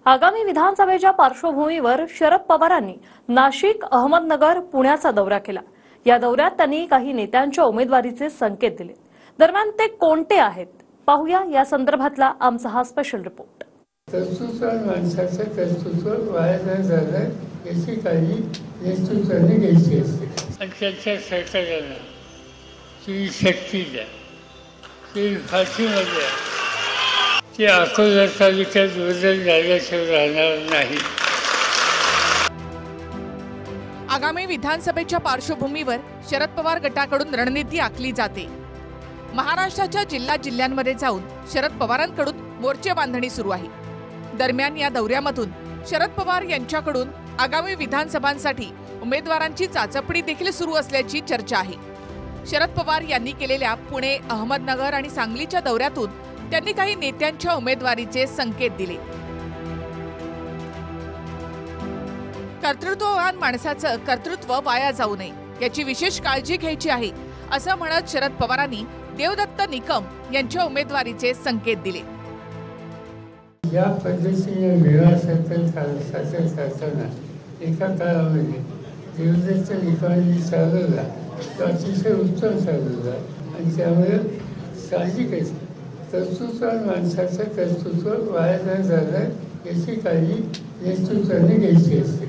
आगामी विधानसभेच्या पार्श्वभूमीवर शरद पवारांनी नाशिक, अहमदनगर, पुण्याचा दौरा केला। या दौऱ्यात त्यांनी काही नेत्यांच्या उमेदवारीचे संकेत दिले। दरम्यान ते कोणते आहेत पाहूया या संदर्भातला आमचा हा स्पेशल रिपोर्ट। माणसाचं कर्तृत्व वाया न जाणार याची काळजी नेतृत्वाने घ्यायची असते आणि त्यांच्या सरकारला ती शक्ती द्या, ती फाशीमध्ये ती अकोला तालुक्यात बदल झाल्याशिवाय राहणार नाही। आगामी विधानसभेच्या पार्श्वभूमीवर शरद पवार गटाकडून रणनीती आखली जाते। महाराष्ट्राच्या जिल्ह्यांमध्ये जाऊन शरद पवारांकडून मोर्चे बांधणी सुरू आहे। दरम्यान या दौऱ्यामधून शरद पवार यांच्याकडून आगामी विधानसभांसाठी उमेदवारांची चाचपणी देखील सुरू असल्याची चर्चा आहे। शरद पवार यांनी केलेल्या पुणे, अहमदनगर आणि सांगलीच्या दौऱ्यातून त्यांनी काही नेत्यांच्या उमेदवारीचे संकेत दिले। कर्तृत्ववान माणसाचं कर्तृत्व वाया जाऊ नये याची विशेष काळजी घ्यायची आहे, असं म्हणत शरद पवारांनी देवदत्त निकम यांच्या उमेदवारीचे संकेत दिले। या पद्धतीने विवाहासारखं चालताना एका काळामध्ये देवदत्त निकमांनी चालवला तो अतिशय उत्तम चालवला आणि त्यामुळे साहजिकच कर्तृत्ववान माणसाचं कर्तृत्व वाया न जाणार याची काळजी नेतृत्वाने घ्यायची असते।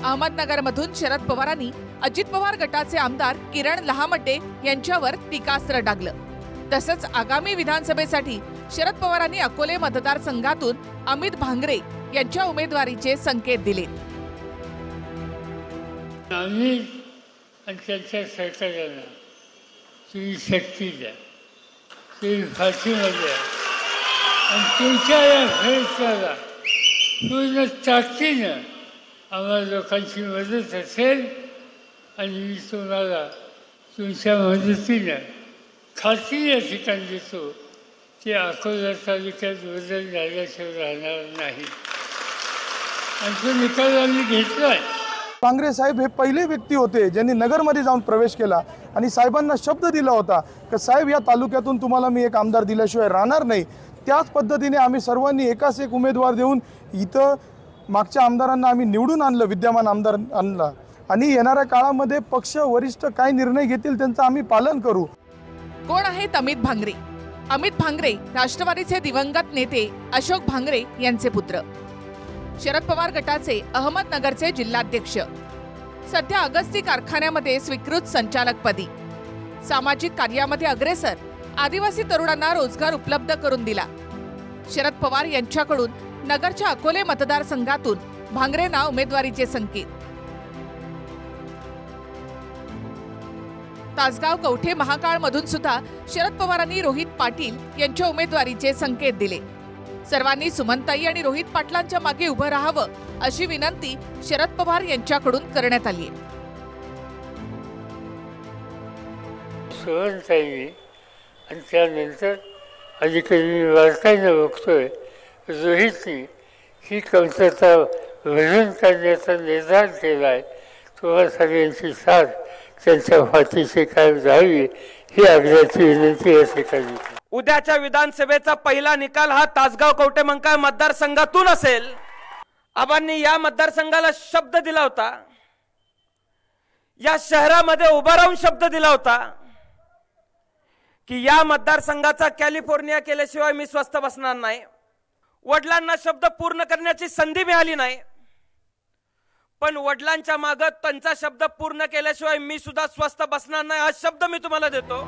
अहमदनगरमधून शरद पवारांनी अजित पवार गटाचे आमदार किरण लहामटे यांच्यावर टीकास्त्र डागलं। तसंच आगामी विधानसभेसाठी शरद पवारांनी अकोले मतदारसंघातून अमित भांगरे यांच्या उमेदवारीचे संकेत दिले। आम्ही आणि त्यांच्या सरकारला ती शक्ती द्या, ती फाशीमध्ये आणि तुमच्या या फैसल्याला पूर्ण ताकदीनं आम्हाला लोकांची मदत असेल आणि मी तुम्हाला तुमच्या मदतीनं खात्री या ठिकाणी देतो की अकोला तालुक्यात बदल झाल्याशिवाय राहणार नाही आणि तो निकाल आम्ही घेतला आहे। भांगरे साहेब हे पहिले व्यक्ती होते ज्यांनी नगरमध्ये जाऊन प्रवेश केला आणि साहेबांना शब्द दिला होता की साहेब या तालुक्यातून तुम्हाला मी एक आमदार दिल्याशिवाय राहणार नाही। त्याच पद्धतीने आम्ही सर्वांनी एकाच एक उमेदवार देऊन इथं मागच्या आमदारांना आम्ही निवडून आणलं, विद्यमान आमदार आणला आणि येणाऱ्या काळामध्ये पक्ष वरिष्ठ काय निर्णय घेतील त्यांचं आम्ही पालन करू। कोण आहेत अमित भांगरे? अमित भांगरे राष्ट्रवादीचे दिवंगत नेते अशोक भांगरे यांचे पुत्र, शरद पवार गटाचे अहमदनगरचे जिल्हाध्यक्ष, सध्या अगस्ती कारखान्यामध्ये स्वीकृत संचालकपदी, सामाजिक कार्यामध्ये अग्रेसर, आदिवासी तरुणांना रोजगार उपलब्ध करून दिला। शरद पवार यांच्याकडून नगरच्या अकोले मतदारसंघातून भांगरेंना उमेदवारीचे संकेत। तासगाव, कवठे महाकाळ मधून सुद्धा शरद पवारांनी रोहित पाटील यांच्या उमेदवारीचे संकेत दिले। सर्वांनी सुमनताई आणि रोहित पाटलांच्या मागे उभं राहावं अशी विनंती शरद पवार यांच्याकडून करण्यात आली आहे। सुमनताई आणि त्यानंतर अधिकारी वार्तांना बघतोय रोहितनी ही कमतरता भरून काढण्याचा निर्धार केला आहे। तुम्हा सगळ्यांची साथ त्यांच्या पाठीशी कायम जावी ही आग्रहाची विनंती या ठिकाणी। उद्याच्या विधानसभेचा पहिला निकाल हा तासगाव, कवठे महाकाळ मतदारसंघातून असेल। आबांनी या मतदारसंघाला शब्द दिला होता, या शहरामध्ये उभा राहून शब्द दिला होता की या मतदारसंघाचा कॅलिफोर्निया केल्याशिवाय मी स्वस्थ बसणार नाही। वडिलांना शब्द पूर्ण करण्याची संधी मिळाली नाही, पण वडिलांच्या मागे त्यांचा शब्द पूर्ण केल्याशिवाय मी सुद्धा स्वस्थ बसणार नाही हा शब्द मी तुम्हाला देतो।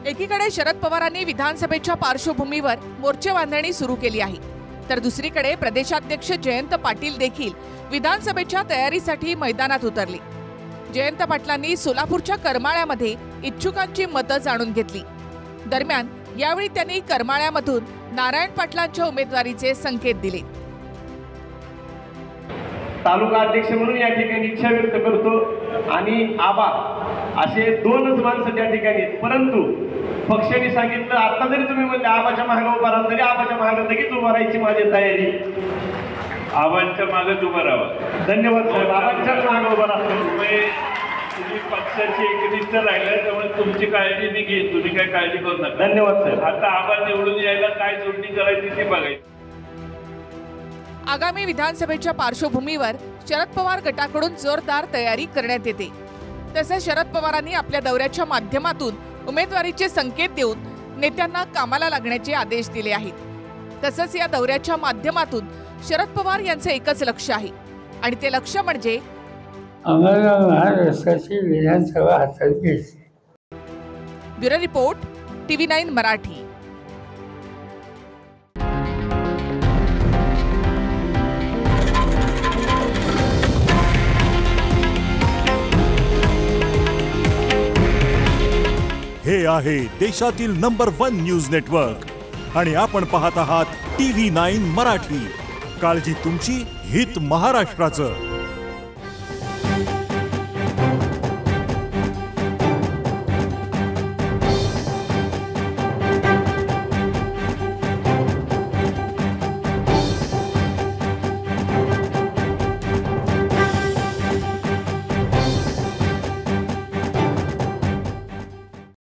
एकीकडे शरद पवारांनी विधानसभेच्या पार्श्वभूमीवर मोर्चे बांधणी सुरू केली आहे, तर दुसरीकडे प्रदेशाध्यक्ष जयंत पाटील देखील विधानसभेच्या तयारीसाठी मैदानात उतरले। जयंत पाटलांनी सोलापूरच्या करमाळ्यामध्ये इच्छुकांची मतं जाणून घेतली। दरम्यान यावेळी त्यांनी करमाळ्यामधून नारायण पाटलांच्या उमेदवारीचे संकेत दिले। तालुका अध्यक्ष म्हणून या ठिकाणी इच्छा व्यक्त करतो आणि आबा असे दोनच माणसं त्या ठिकाणी आहेत, परंतु पक्षाने सांगितलं आता जरी तुम्ही म्हणले आबाच्या मागे उभा राहा तरी आबाच्या मागे लगेच उभा राहायची माझी तयारी। आबांच्या मागे उभा राहा। धन्यवाद साहेब, आबांच्या मागे उभा राहा। मी पक्षाची एकनिष्ठ राहिलाय, त्यामुळे तुमची काळजी मी घेईन, तुम्ही काय काळजी करू नका. धन्यवाद सर. आता आबा निवडून यायला काय जोडणी करायची ती बघायची. आगामी विधानसभेच्या पार्श्वभूमीवर शरद पवार गटाकडून जोरदार तयारी करण्यात येते. तसेच शरद पवारांनी आपल्या दौऱ्याच्या माध्यमातून उमेदवारीचे संकेत देऊन नेत्यांना कामाला लागण्याचे आदेश दिले आहेत. तसंच या दौऱ्याच्या माध्यमातून शरद पवार यांचे एकच लक्ष आहे आणि ते लक्ष म्हणजे आम्हाला महाराष्ट्राची विधानसभा हातात घ्यायची. Bureau report, TV9 Marathi. हे आहे देशातील नंबर 1 न्यूज नेटवर्क आणि आपण पाहत आहात TV9 मराठी. काळजी तुमची, हित महाराष्ट्राचं.